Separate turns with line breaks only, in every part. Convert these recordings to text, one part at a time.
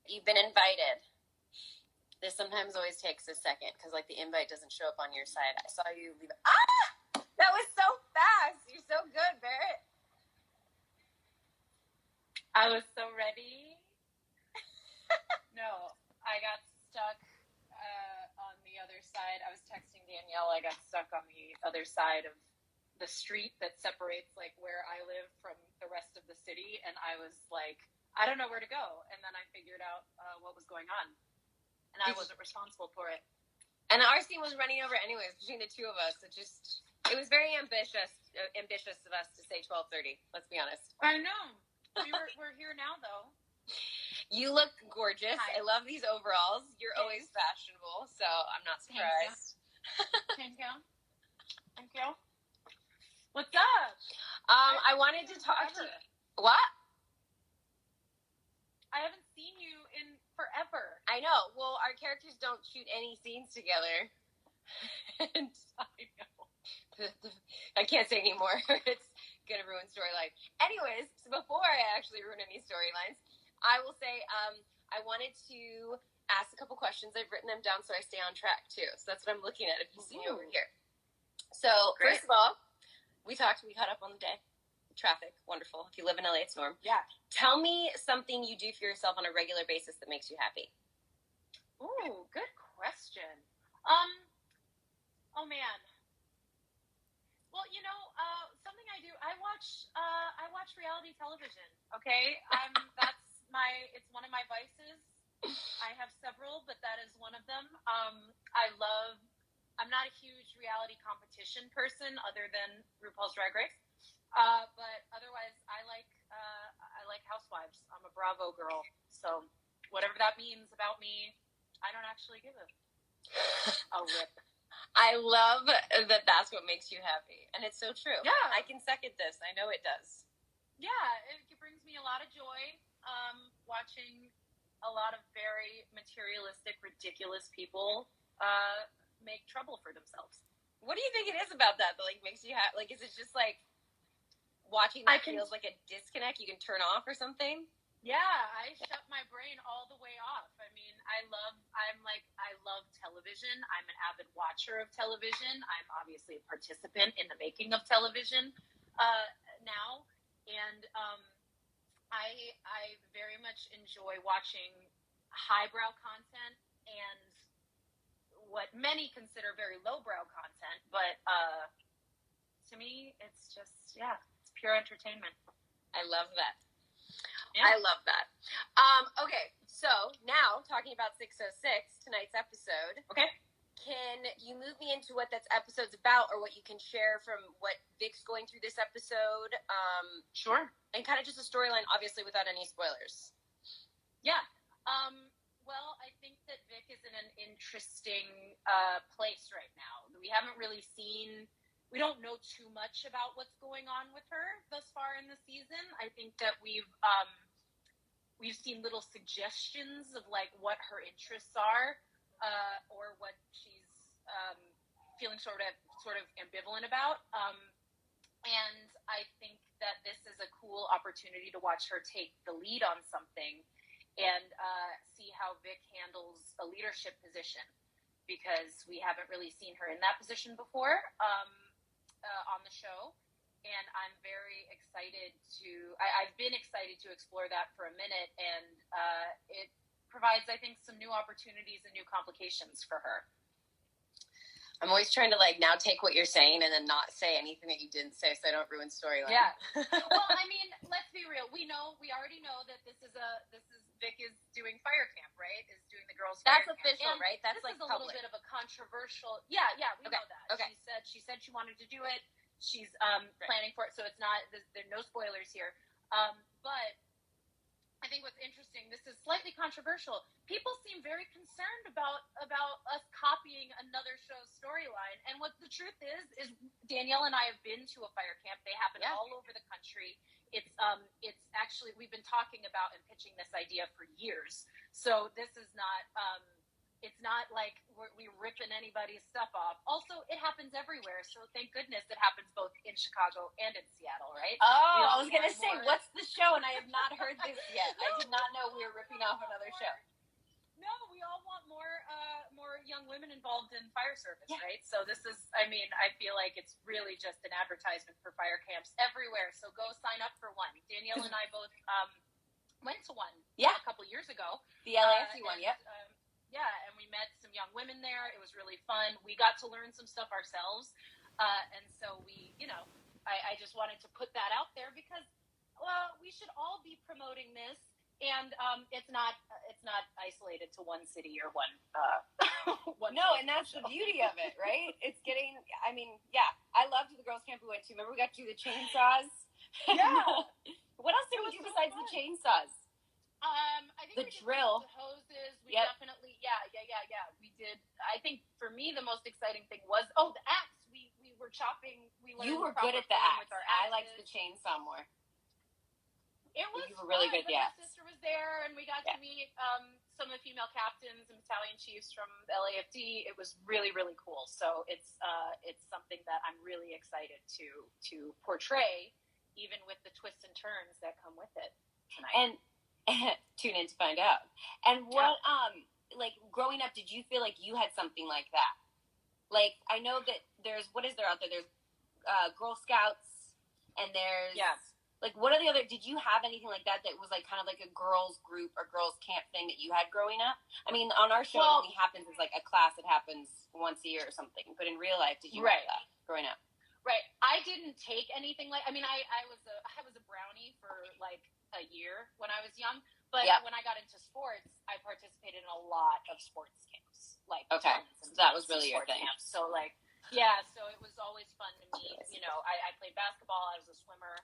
You've been invited. This sometimes always takes a second because, like, the invite doesn't show up on your side. I saw you leave. Ah! That was so fast. You're so good, Barrett.
I was so ready. No, I got stuck on the other side. I was texting Danielle. I got stuck on the other side of the street that separates, like, where I live from the rest of the city. And I was like, I don't know where to go. And then I figured out what was going on. And I wasn't responsible for it.
And our scene was running over anyways between the two of us. It was very ambitious of us to say 12:30. Let's be honest.
I know. We're here now, though.
You look gorgeous.
Hi.
I love these overalls. You're always fashionable, so I'm not surprised.
Thank you. Thank you. What's up?
I wanted to talk to you. What?
I haven't seen you in forever.
I know. Well, our characters don't shoot any scenes together. And
I know.
I can't say anymore. It's going to ruin storyline. Anyways, so before I actually ruin any storylines, I will say I wanted to ask a couple questions. I've written them down so I stay on track, too. So that's what I'm looking at if you see me over here. So, First of all, we caught up on the day. Traffic, wonderful. If you live in LA, it's norm.
Yeah.
Tell me something you do for yourself on a regular basis that makes you happy.
Ooh, good question. Oh man. Well, something I do. I watch reality television. Okay, it's one of my vices. I have several, but that is one of them. I'm not a huge reality competition person, other than RuPaul's Drag Race. But otherwise, I like Housewives. I'm a Bravo girl, so whatever that means about me, I don't actually give a rip.
I love that that's what makes you happy, and it's so true.
Yeah,
I can second this. I know it does.
Yeah, it brings me a lot of joy. Watching a lot of very materialistic, ridiculous people make trouble for themselves.
What do you think it is about that that makes you happy? Is it just watching that feels like a disconnect you can turn off or something?
Yeah, I shut my brain all the way off. I mean, I love television. I'm an avid watcher of television. I'm obviously a participant in the making of television now. And I very much enjoy watching highbrow content and what many consider very lowbrow content. But to me, it's just, it's pure entertainment.
I love that.
Yeah.
I love that. Okay, so now talking about 606, tonight's episode.
Okay.
Can you move me into what that episode's about, or what you can share from what Vic's going through this episode?
Sure.
And kind of just a storyline, obviously, without any spoilers.
Yeah. Well, I think that Vic is in an interesting place right now. We haven't really seen... We don't know too much about what's going on with her thus far in the season. I think that we've seen little suggestions of what her interests are, or what she's feeling sort of ambivalent about. And I think that this is a cool opportunity to watch her take the lead on something and see how Vic handles a leadership position, because we haven't really seen her in that position before. On the show, and I'm very excited I've been excited to explore that for a minute, and it provides, I think, some new opportunities and new complications for her.
I'm always trying to now take what you're saying and then not say anything that you didn't say so I don't ruin storyline.
Yeah. Well, I mean, let's be real. We already know that Vic is doing fire camp, right? Is doing the girls' fire camp.
That's official, right? That's
this is a
public.
little bit of a controversial. Yeah, we know that.
Okay.
She said she wanted to do it. She's planning for it, so it's not. There are no spoilers here. But I think what's interesting, this is slightly controversial. People seem very concerned about us copying another show's storyline. And what the truth is Danielle and I have been to a fire camp. They happen all over the country. It's actually, we've been talking about and pitching this idea for years. So this is not, it's It's not like we're ripping anybody's stuff off. Also, it happens everywhere, so thank goodness it happens both in Chicago and in Seattle, right?
Oh, I was going to say, what's the show? And I have not heard this yet. I did not know we were ripping off another show.
No, we all want more young women involved in fire service, right? So this is, I mean, I feel like it's really just an advertisement for fire camps everywhere. So go sign up for one. Danielle and I both went to one a couple years ago.
The LAFC one, yep.
And we met some young women there. It was really fun. We got to learn some stuff ourselves. And so we, I just wanted to put that out there because, well, we should all be promoting this. And it's not isolated to one city or one.
No, and that's the beauty of it, right? It's getting. I mean, I loved the girls' camp we went to. Remember, we got to do the chainsaws.
Yeah.
What else did we do besides the chainsaws?
I think
the
we
drill,
the hoses. We definitely, we did. I think for me the most exciting thing was the axe. We were chopping.
You were good at the axe. I liked the chainsaw more.
It was.
You were really good.
My sister was there, and we got to meet some of the female captains and battalion chiefs from the LAFD. It was really, really cool. So it's something that I'm really excited to portray, even with the twists and turns that come with it tonight.
And tune in to find out. And what like growing up, did you feel like you had something like that? Like I know that what is there out there? There's Girl Scouts, and there's like, what are the other, did you have anything like that was like kind of like a girls group or girls camp thing that you had growing up? I mean, on our show, it only happens as like a class that happens once a year or something. But in real life, did you have that growing up?
Right. I didn't take anything I mean, I was a brownie for like a year when I was young. But when I got into sports, I participated in a lot of sports camps. Like,
so that was really your thing.
Camps. So like, so it was always fun to meet, I played basketball, I was a swimmer.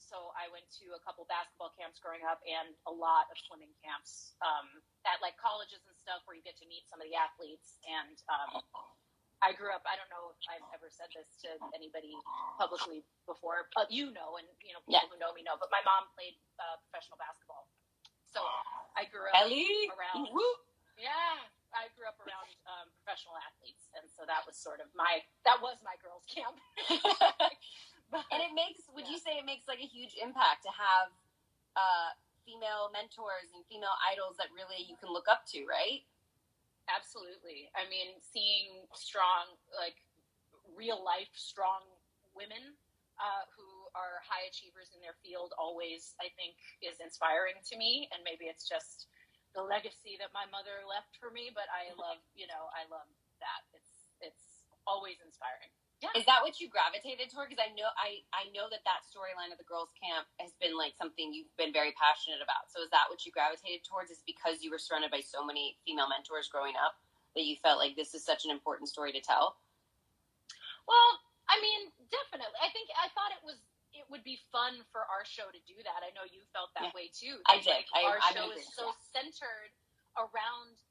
So I went to a couple basketball camps growing up and a lot of swimming camps at like colleges and stuff where you get to meet some of the athletes. And I grew up, I don't know if I've ever said this to anybody publicly before, and people who know me know, but my mom played professional basketball. So I grew up around, I grew up around professional athletes. And so that was sort of my girls' camp.
And it makes, would you say it makes like a huge impact to have female mentors and female idols that really you can look up to, right?
Absolutely. I mean, seeing strong, like real life strong women who are high achievers in their field always, I think, is inspiring to me. And maybe it's just the legacy that my mother left for me, but I love that. It's always inspiring. Yeah.
Is that what you gravitated toward? Because I know that storyline of the girls' camp has been like something you've been very passionate about. So is that what you gravitated towards? Is because you were surrounded by so many female mentors growing up that you felt like this is such an important story to tell?
Well, I mean, definitely. I thought it would be fun for our show to do that. I know you felt that way too.
I did.
Our show is so centered around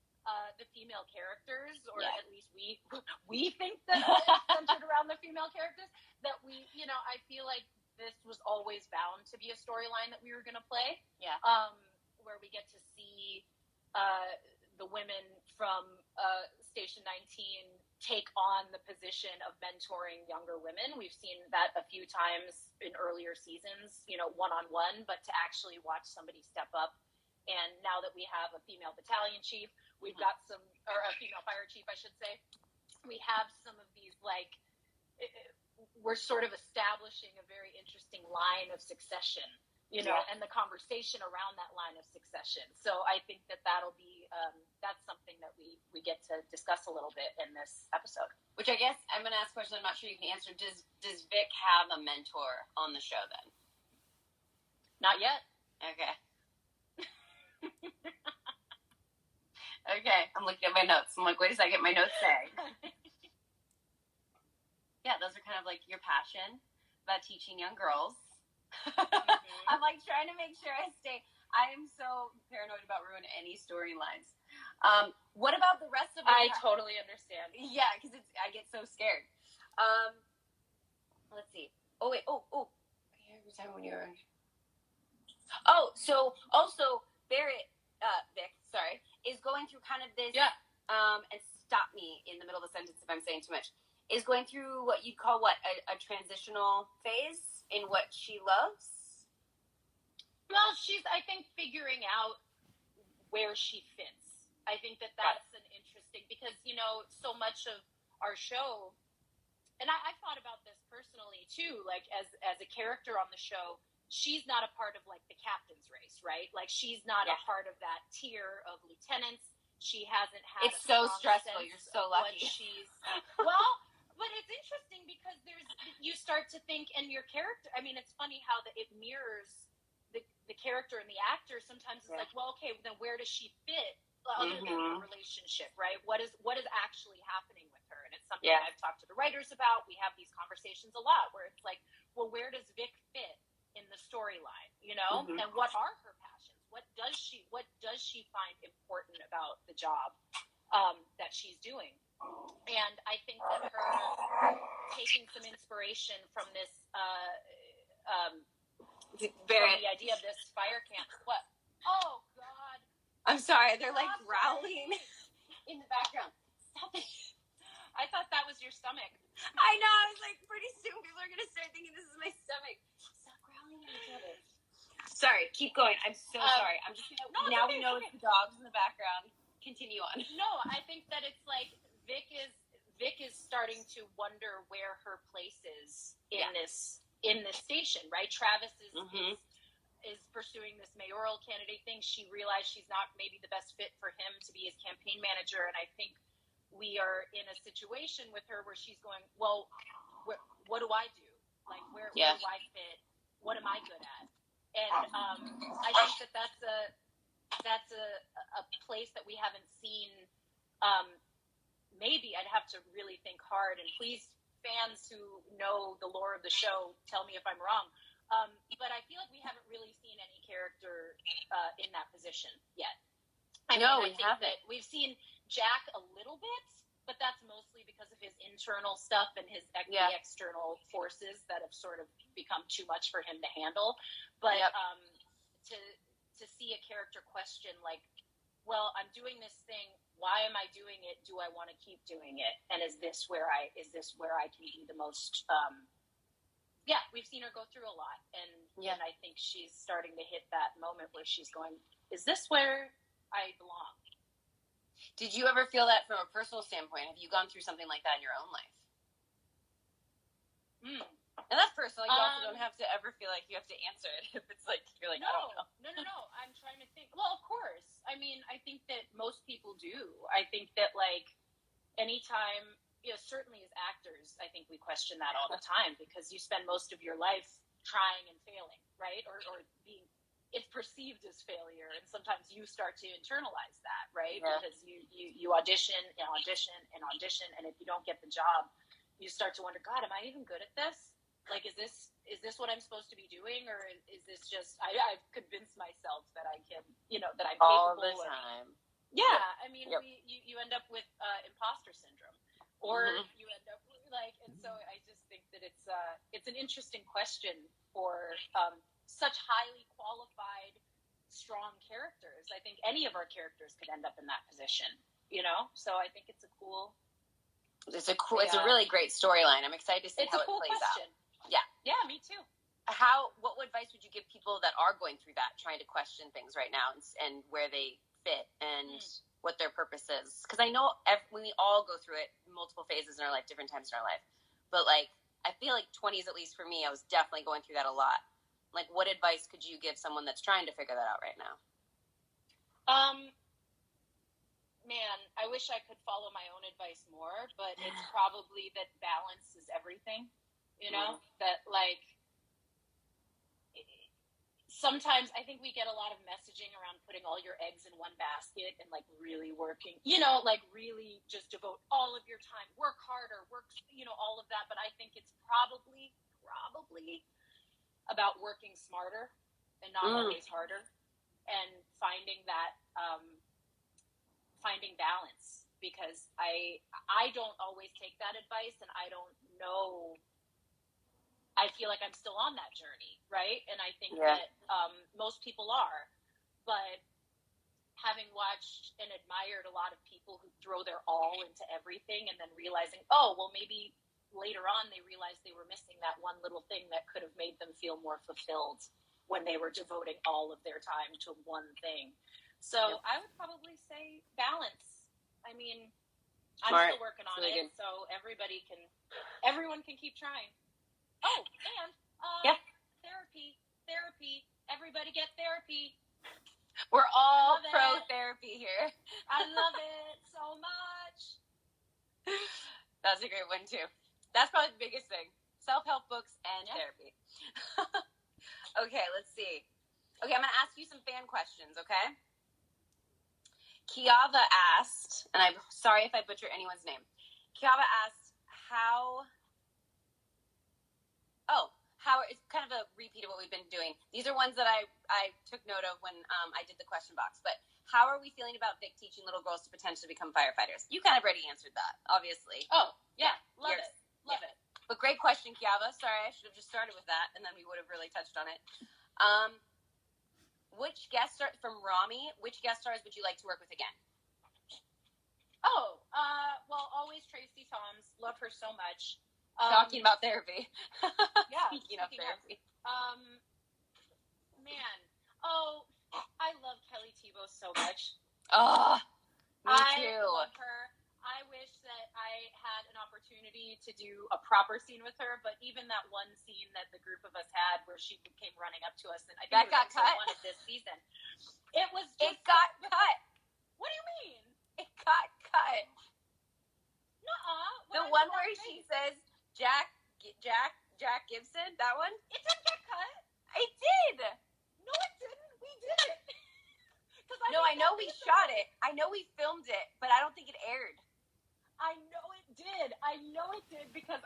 the female characters, or at least we think that it's centered around the female characters, that I feel like this was always bound to be a storyline that we were going to play. Yeah. Where we get to see the women from Station 19 take on the position of mentoring younger women. We've seen that a few times in earlier seasons, one-on-one, but to actually watch somebody step up. And now that we have a female battalion chief, we've got or a female fire chief, I should say, we have some of these, like, we're sort of establishing a very interesting line of succession, and the conversation around that line of succession. So I think that'll be, that's something that we get to discuss a little bit in this episode.
Which I guess I'm going to ask a question I'm not sure you can answer. Does Vic have a mentor on the show then?
Not yet.
Okay. Okay, I'm looking at my notes. I'm like, wait a second, my notes say. Yeah, those are kind of like your passion about teaching young girls. Mm-hmm. I'm like trying to make sure I am so paranoid about ruining any storylines. What about the rest of it?
I totally understand.
Yeah, because I get so scared. Let's see. Oh, wait. Every time when you're... Oh, so also Barrett, Vic, is going through kind of this and stop me in the middle of the sentence if I'm saying too much, is going through what you'd call a transitional phase in what she loves?
Well, she's, I think, figuring out where she fits. I think that's an interesting, because, so much of our show, and I thought about this personally too, like as a character on the show, she's not a part of like the captain's race, right? Like she's not a part of that tier of lieutenants. She hasn't had.
It's so stressful. You're so lucky.
Well, but it's interesting because you start to think, and your character. I mean, it's funny how it mirrors the character and the actor. Sometimes it's like, well, okay, then where does she fit other than the relationship, right? What is actually happening with her? And it's something I've talked to the writers about. We have these conversations a lot where it's like, well, where does Vic fit in the storyline, and what are her passions? What does she find important about the job that she's doing? And I think that her taking some inspiration from this
Barrett,
from the idea of this fire camp. What? Oh God!
I'm sorry, they're like growling in the background. Stop it!
I thought that was your stomach.
I know. I was like, pretty soon people are gonna start thinking this is my stomach. Sorry, keep going. I'm so sorry. I'm just gonna. Now we know it's the dogs in the background. Continue on.
No, I think that it's like Vic is starting to wonder where her place is in this station, right? Travis is pursuing this mayoral candidate thing. She realized she's not maybe the best fit for him to be his campaign manager, and I think we are in a situation with her where she's going, well, what do I do? Like, where do I fit? What am I good at? And I think that's a place that we haven't seen. Maybe I'd have to really think hard. And please, fans who know the lore of the show, tell me if I'm wrong. But I feel like we haven't really seen any character in that position yet. I think that we've seen Jack a little bit, but that's mostly because of his internal stuff and the external forces that have sort of become too much for him to handle. But to see a character question like, well, I'm doing this thing. Why am I doing it? Do I want to keep doing it? And is this where I can be the most? We've seen her go through a lot, and I think she's starting to hit that moment where she's going, is this where I belong?
Did you ever feel that from a personal standpoint? Have you gone through something like that in your own life? And that's personal. You also don't have to ever feel like you have to answer it if it's like you're like, I don't know.
No. I'm trying to think. Well, of course. I mean, I think that most people do. I think that like anytime, certainly as actors, I think we question that all the time because you spend most of your life trying and failing, right? Or being, it's perceived as failure, and sometimes you start to internalize that, right? Because you audition and audition and audition, and if you don't get the job, you start to wonder, God, am I even good at this? Like, is this what I'm supposed to be doing, or is this just I've convinced myself that I can, that I'm
all
capable
the time.
I mean, you end up with imposter syndrome, or you end up like, and so I just think that it's an interesting question for such highly qualified, strong characters. I think any of our characters could end up in that position, So I think it's a cool.
It's a really great storyline. I'm excited to see how it plays out.
Yeah, me too.
What advice would you give people that are going through that, trying to question things right now and where they fit and what their purpose is? Because I know we all go through it, multiple phases in our life, different times in our life. But like, I feel like 20s, at least for me, I was definitely going through that a lot. Like, what advice could you give someone that's trying to figure that out right now?
Man, I wish I could follow my own advice more, but it's probably that balance is everything. That like sometimes I think we get a lot of messaging around putting all your eggs in one basket and like really working, like really just devote all of your time, work harder, all of that. But I think it's probably about working smarter and not always harder, and finding that, finding balance, because I don't always take that advice, and I don't know. I feel like I'm still on that journey, right? And I think that most people are. But having watched and admired a lot of people who throw their all into everything and then realizing, oh, well, maybe later on they realized they were missing that one little thing that could have made them feel more fulfilled when they were devoting all of their time to one thing. So I would probably say balance. I mean, I'm still working on it, so everyone can keep trying. Oh, and therapy. Everybody get therapy.
We're all pro therapy here.
I love it so much.
That's a great one too. That's probably the biggest thing. Self-help books and therapy. Okay, let's see. Okay, I'm going to ask you some fan questions, okay? Kiava asked, and I'm sorry if I butcher anyone's name. Kiava asked how it's kind of a repeat of what we've been doing. These are ones that I took note of when I did the question box. But how are we feeling about Vic teaching little girls to potentially become firefighters? You kind of already answered that, obviously.
Oh, yeah. Love it.
But great question, Kiava. Sorry, I should have just started with that, and then we would have really touched on it. Which guest star from Rami? Which guest stars would you like to work with again?
Oh, well, always Tracy Toms. Love her so much.
Talking about therapy.
Yeah.
Speaking of therapy.
Man. Oh, I love Kelly Tebow so much.
Oh, me too.
I love her. I wish that I had an opportunity to do a proper scene with her, but even that one scene that the group of us had where she came running up to us, and I think
that got cut.
One of this season. It was.
It got cut.
What do you mean?
It got cut.
Nuh-uh.
The one where she says Jack Gibson. That one.
It didn't get cut.
It did.
No, it didn't. We did it.
No, I know we shot it. I know we filmed it, but I don't think it aired.
I know it did because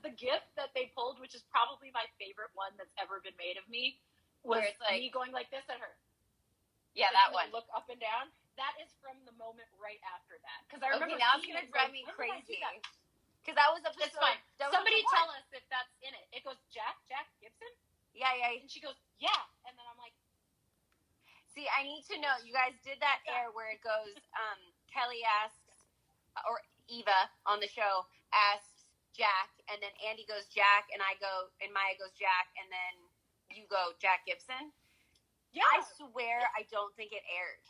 the gift that they pulled, which is probably my favorite one that's ever been made of me, was
where it's like
me going like this at her.
Yeah, that one.
Look up and down. That is from the moment right after that. Because I remember.
Okay, now it's gonna drive me crazy. Because that was episode.
It's fine. Somebody tell us if that's in it. It goes Jack Gibson.
Yeah.
And she goes yeah, and then I'm like.
See, I need to know. You guys did that air where it goes. Kelly asks, or Eva on the show asks Jack, and then Andy goes Jack, and I go, and Maya goes Jack, and then you go Jack Gibson. Yeah, I swear I don't think it aired.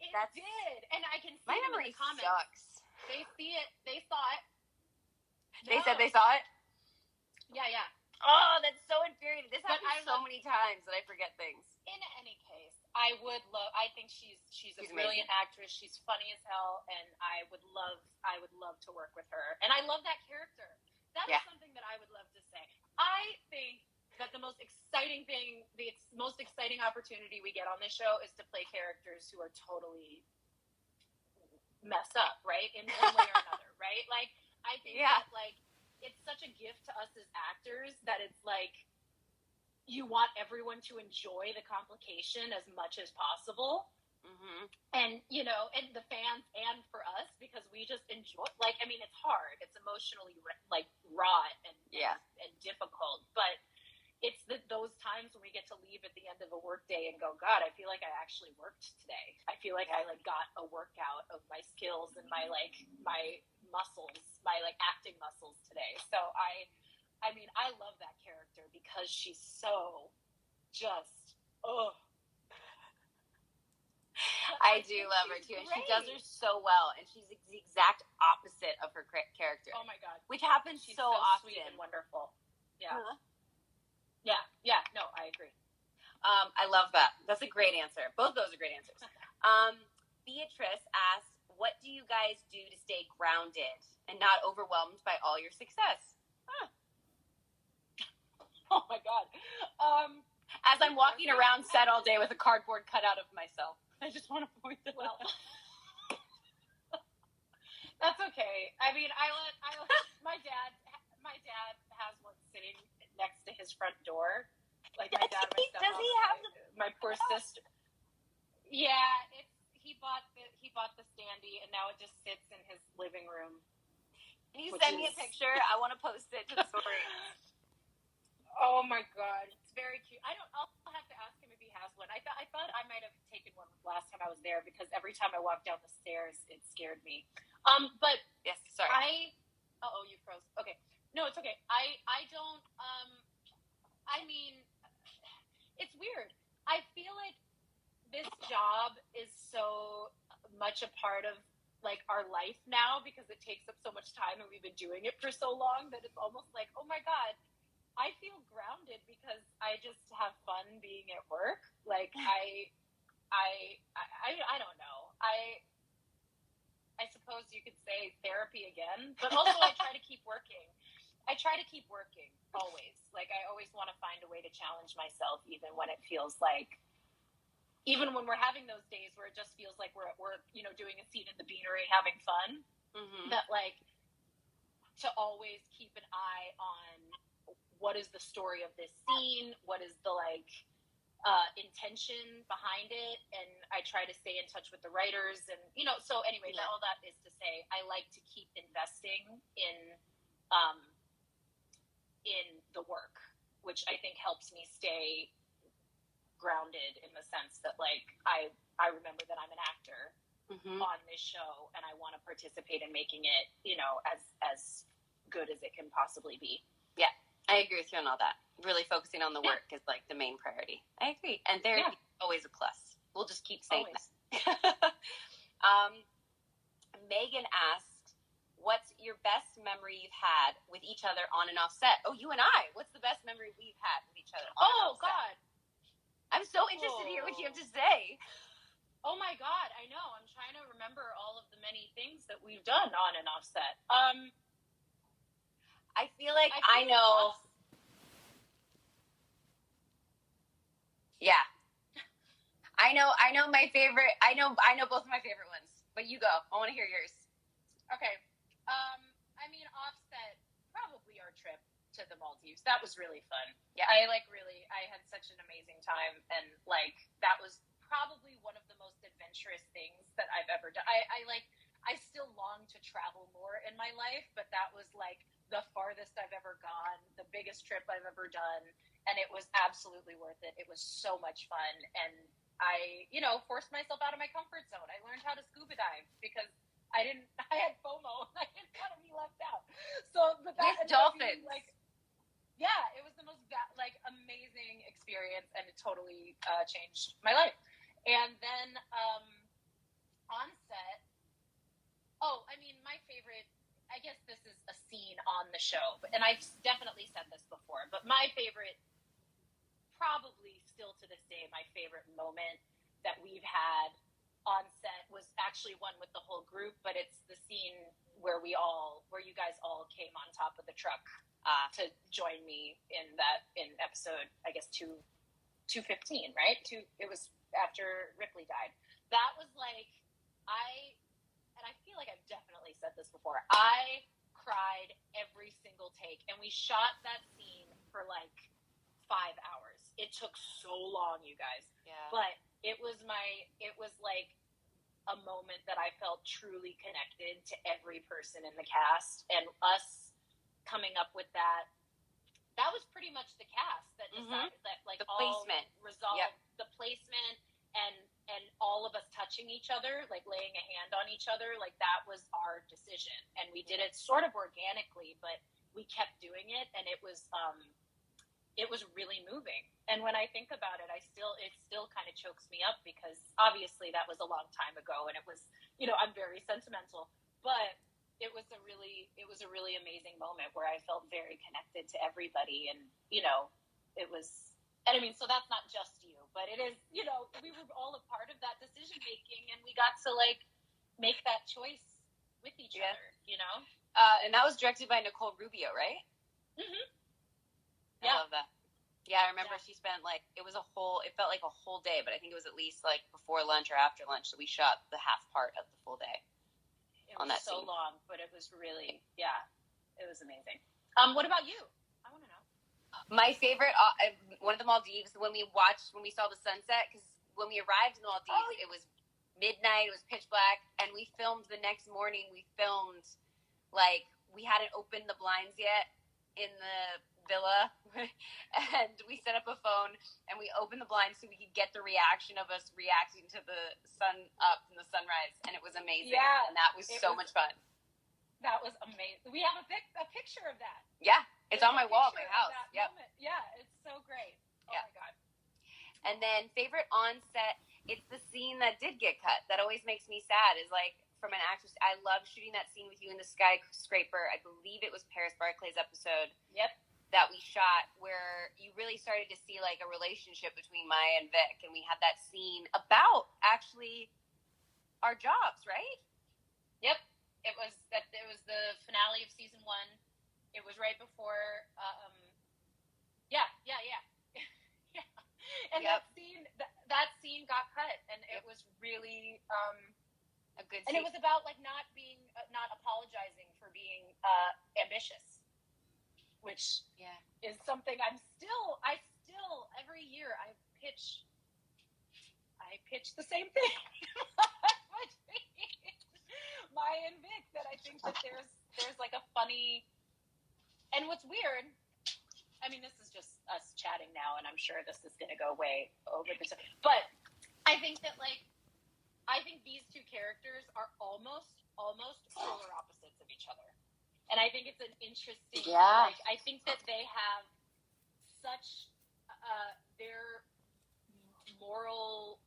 It did, and I can see
my
in
memory
the comments.
Sucks.
They see it. They saw it.
They said they saw it.
Yeah.
Oh, that's so infuriating. This happens so many times that I forget things.
In any case, I think she's a brilliant actress. She's funny as hell, and I would love to work with her. And I love that character. That is something that I would love to say. I think that the most exciting opportunity we get on this show is to play characters who are totally messed up, right? In one way or another, right? Like, I think that, like, it's such a gift to us as actors that it's like, you want everyone to enjoy the complication as much as possible. Mm-hmm. And, and the fans and for us, because we just enjoy, like, I mean, it's hard. It's emotionally, like, raw and difficult. But it's those times when we get to leave at the end of a work day and go, God, I feel like I actually worked today. I feel like I, like, got a workout of my skills and my muscles, my, like, acting muscles today. So I mean, I love that character because she's so just,
I do love her too, and she does her so well, and she's the exact opposite of her character.
Oh my God,
which happens
she's
so often.
Sweet and wonderful. Yeah,
yeah.
No, I agree.
I love that. That's a great answer. Both those are great answers. Beatrice asks, "What do you guys do to stay grounded and not overwhelmed by all your success?"
Oh my God.
As I'm walking around set all day with a cardboard cutout of myself. I just want to point that out.
That's okay. I mean, my dad has one sitting next to his front door. Like my dad,
does he have
my poor sister? Yeah, he bought the standee, and now it just sits in his living room.
Can you send me a picture? I want to post it to the story.
Oh my God, it's very cute. I'll have to ask him if he has one. I thought I might have taken one last time I was there because every time I walked down the stairs, it scared me. But
yes, sorry.
Oh, you froze. Okay. No, it's okay. I don't, I mean, it's weird. I feel like this job is so much a part of like our life now because it takes up so much time and we've been doing it for so long that it's almost like, oh my God, I feel grounded because I just have fun being at work. Like I don't know. I suppose you could say therapy again, but also I try to keep working. Always. Like I always want to find a way to challenge myself even when it feels like, even when we're having those days where it just feels like we're at work, you know, doing a scene in the beanery, having fun, that like to always keep an eye on what is the story of this scene, what is the like intention behind it, and I try to stay in touch with the writers, and you know. So anyway, all that is to say, I like to keep investing in the work, which I think helps me stay grounded in the sense that like I remember that I'm an actor on this show and I want to participate in making it, you know, as good as it can possibly be.
Yeah, I agree with you on all that. Really focusing on the work is like the main priority. I agree. And therapy is always a plus. We'll just keep saying that. Megan asked, what's your best memory you've had with each other on and off set? Oh, you and I. What's the best memory we've had with each other on and off set? God. I'm so interested to hear what you have to say.
Oh my God, I know. I'm trying to remember all of the many things that we've done on and off set.
I feel like I know. Yeah. I know my favorite. I know both of my favorite ones. But you go. I want to hear yours.
Okay. I mean, offset, probably our trip to the Maldives. That was really fun.
Yeah.
I had such an amazing time, and like that was probably one of the most adventurous things that I've ever done. I still long to travel more in my life, but that was like the farthest I've ever gone, the biggest trip I've ever done, and it was absolutely worth it. It was so much fun, and I, you know, forced myself out of my comfort zone. I learned how to scuba dive because I had FOMO. I didn't want to be left out. So, but that
with dolphins,
like, yeah, it was the most like amazing experience, and it totally changed my life. And then on set, I mean, my favorite. I guess this is a scene on the show, and I've definitely said this before, but my favorite, probably still to this day, my favorite moment that we've had on set was actually one with the whole group, but it's the scene where you guys all came on top of the truck to join me in episode, I guess, 215, right? It was after Ripley died. That was like, and I feel like I've definitely said this before, I cried every single take, and we shot that scene for like 5 hours. It took so long, you guys.
Yeah.
But it was like a moment that I felt truly connected to every person in the cast, and us coming up with that was pretty much the cast that decided that, like,
the placement
resolved the placement and all of us touching each other, like laying a hand on each other, like that was our decision, and we did it sort of organically, but we kept doing it, and it was really moving. And when I think about it, it still kind of chokes me up because obviously that was a long time ago, and it was, you know, I'm very sentimental, but it was a really amazing moment where I felt very connected to everybody, and you know, it was. And I mean, so that's not just you, but it is, you know, we were all a part of that decision making, and we got to like make that choice with each other, you know.
And that was directed by Nicole Rubio, right? I love that. Yeah, I remember she spent like, it felt like a whole day, but I think it was at least like before lunch or after lunch, so we shot the half part of the full day.
It was
that
so
scene.
long, but it was really, it was amazing. What about you? I want to know.
My favorite, one of the Maldives, when we saw the sunset, because when we arrived in the Maldives, it was midnight, it was pitch black, and we filmed the next morning. We filmed, like, we hadn't opened the blinds yet in villa, and we set up a phone, and we opened the blinds so we could get the reaction of us reacting to the sun up and the sunrise, and it was amazing.
Yeah,
and that was so much fun.
That was amazing. We have a picture of that.
Yeah, it's on my wall at my house. Yep.
Yeah, it's so great. Oh my God.
And then favorite on set, it's the scene that did get cut. That always makes me sad. Is like from an actress. I love shooting that scene with you in the skyscraper. I believe it was Paris Barclay's episode.
Yep.
That we shot where you really started to see like a relationship between Maya and Vic, and we had that scene about actually our jobs, right?
Yep. It was the finale of season 1. It was right before. Yeah. And that scene got cut, and it was really
a good.
And it was about like not apologizing for being ambitious, which is something I still every year I pitch the same thing. Maya and Vic, that I think that there's like a funny, and what's weird, I mean, this is just us chatting now, and I'm sure this is going to go way over this, but I think that I think these two characters are almost polar opposites of each other, and I think it's an interesting.
Yeah.
I think that they have such their moral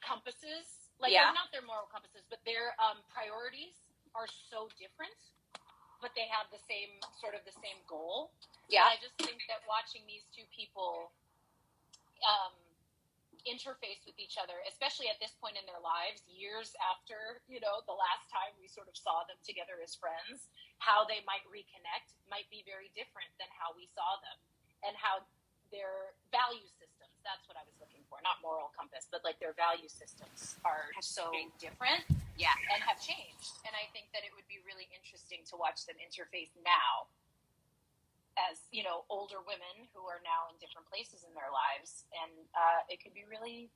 compasses. They're not their moral compasses, but their priorities are so different, but they have the same goal.
Yeah.
And I just think that watching these two people interface with each other, especially at this point in their lives, years after, the last time we sort of saw them together as friends, how they might reconnect might be very different than how we saw them, and how their value systems, that's what I was looking for, not moral compass, but like their value systems are so different and have changed. And I think that it would be really interesting to watch them interface now as, older women who are now in different places in their lives. And it could be really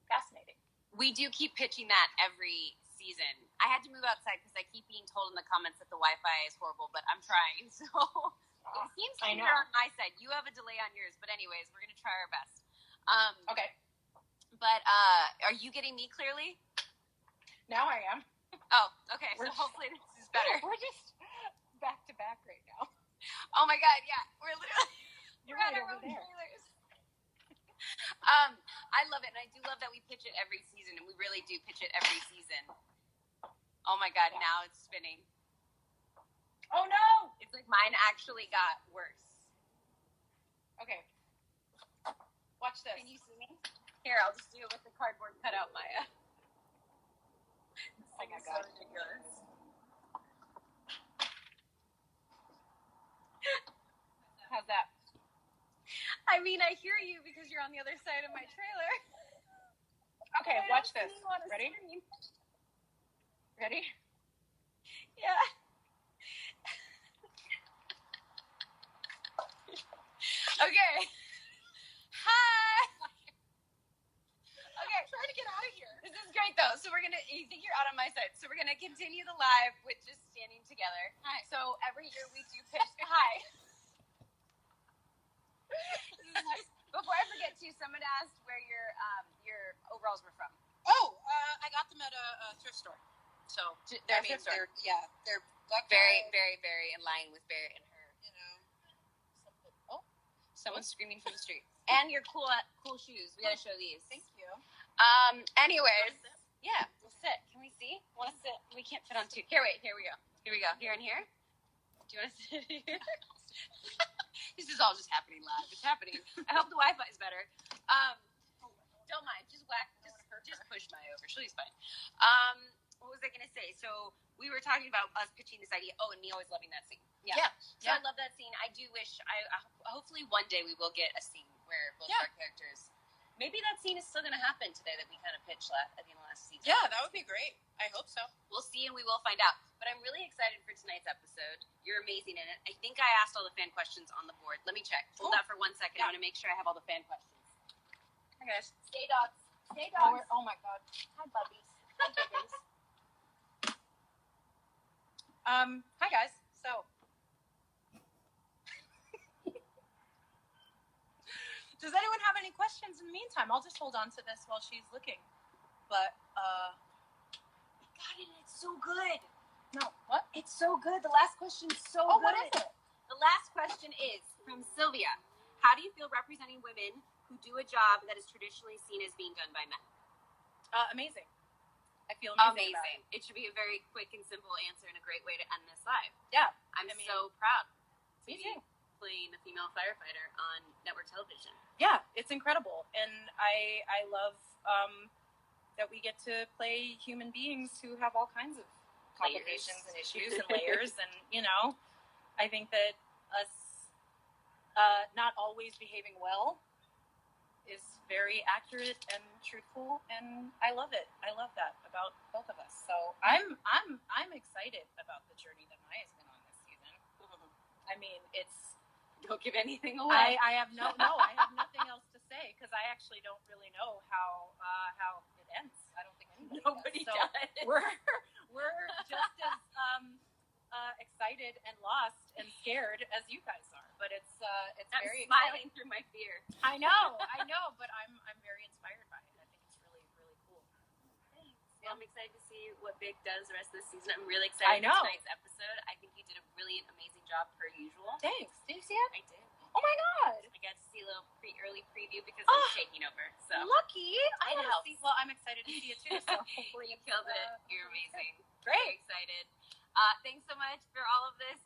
fascinating.
We do keep pitching that every season. I had to move outside because I keep being told in the comments that the Wi-Fi is horrible, but I'm trying. So it seems clear on my side. You have a delay on yours, but anyways, we're going to try our best.
Okay.
But are you getting me clearly?
Now I am.
Oh, okay. So hopefully this is better.
We're just back to back right now.
Oh my God, yeah. We're literally
You're
at
right
our
over
own
there.
trailers. I love it, and I do love that we pitch it every season, and we really do pitch it every season. Oh my God, now it's spinning.
Oh no!
It's like mine actually got worse.
Okay. Watch this.
Can you see me? Here, I'll just do it with the cardboard cutout, Maya.
Oh my
So
God.
ridiculous.
How's that?
I mean, I hear you because you're on the other side of my trailer.
Okay, watch this. Ready? Ready?
Yeah. Okay. Hi. Okay.
I'm trying to get out of here.
This is great though. So you think you're out on my side. So we're gonna continue the live with just standing together.
Hi.
So every year we do pitch. Hi. Before I forget too, someone asked where your overalls were from.
Oh, I got them at a thrift store. So
They're
they're black.
very, very, very in line with Barrett and her. Someone's
Oh.
screaming from the street. And your cool shoes. We gotta show these.
Thank you.
Anyways, yeah, we'll sit. Can we see? Want to sit? We can't fit on two. Here we go. Here and here. Do you want to sit here? This is all just happening live. It's happening. I hope the Wi-Fi is better. Don't mind. Just push Maya over. She's fine. What was I going to say? So we were talking about us pitching this idea. Oh, and me always loving that scene. Yeah. So I love that scene. I do wish. Hopefully one day we will get a scene where both our characters. Maybe that scene is still going to happen today that we kind of pitched at the end of last season.
Yeah, that would be great. I hope so.
We'll see and we will find out. But I'm really excited for tonight's episode. You're amazing in it. I think I asked all the fan questions on the board. Let me check. Hold that for 1 second. I want to make sure I have all the fan questions. Hi, guys.
Stay dogs. Oh my God.
Hi, bubbies. Hi, babies.
Hi guys. So meantime, I'll just hold on to this while she's looking. But,
God, it's so good.
No, what?
It's so good. The last question's so good.
What is it?
The last question is from Sylvia. How do you feel representing women who do a job that is traditionally seen as being done by men?
Amazing. I feel amazing. About it.
It should be a very quick and simple answer and a great way to end this live.
Yeah.
I mean, so proud to
me
be
too.
playing a female firefighter on network television.
Yeah, it's incredible. And I love that we get to play human beings who have all kinds of complications and issues and layers. And, I think that us not always behaving well is very accurate and truthful, and I love it. I love that about both of us. So I'm excited about the journey that Maya's been on this season. I mean, it's
don't give anything away.
I have I have nothing else to say because I actually don't really know how it ends. I don't think
nobody
does.
So
we're just as excited and lost and scared as you guys are. But it's
I'm
very
smiling
exciting.
through my fear.
I know, but I'm very inspired by it. I think it's really, really cool.
Thanks. Well, I'm excited to see what Vic does the rest of the season. I'm really excited for tonight's episode. I think you did a brilliant, amazing job per usual.
Thanks. Did you see it?
I did.
Oh my god!
I got to see a little early preview because I'm taking over. So
lucky.
I know.
Well, I'm excited to see it too. So
hopefully you killed it. You're amazing.
Great.
Very excited. Thanks so much for all of this.